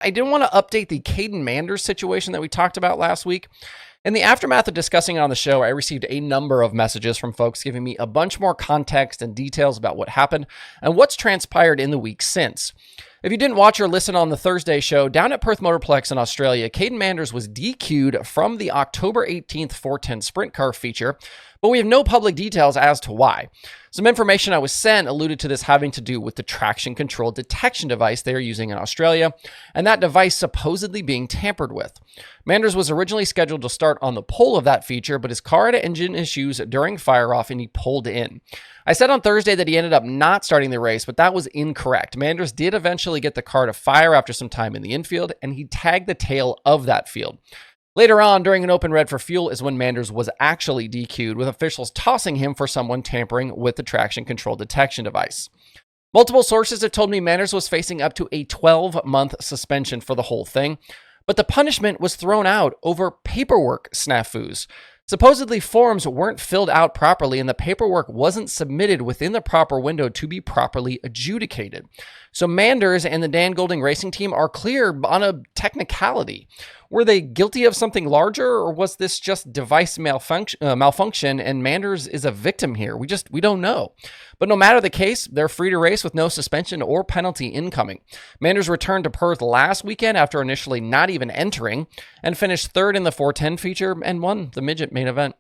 I did want to update the Caden Manders situation that we talked about last week. In the aftermath of discussing it on the show, I received a number of messages from folks giving me a bunch more context and details about what happened and what's transpired in the week since. If you didn't watch or listen on the Thursday show, down at Perth Motorplex in Australia, Caden Manders was DQ'd from the October 18th 410 Sprint Car feature, but we have no public details as to why. Some information I was sent alluded to this having to do with the traction control detection device they are using in Australia, and that device supposedly being tampered with. Manders was originally scheduled to start on the pole of that feature, but his car had engine issues during fire-off and he pulled in. I said on Thursday that he ended up not starting the race, but that was incorrect. Manders did eventually get the car to fire after some time in the infield, and he tagged the tail of that field. Later on, during an open red for fuel, is when Manders was actually DQ'd, with officials tossing him for someone tampering with the traction control detection device. Multiple sources have told me Manders was facing up to a 12-month suspension for the whole thing, but the punishment was thrown out over paperwork snafus. Supposedly, forms weren't filled out properly and the paperwork wasn't submitted within the proper window to be properly adjudicated. So Manders and the Dan Golding Racing Team are clear on a technicality. Were they guilty of something larger, or was this just device malfunction and Manders is a victim here? We don't know. But no matter the case, they're free to race with no suspension or penalty incoming. Manders returned to Perth last weekend after initially not even entering and finished third in the 410 feature and won the midget main event.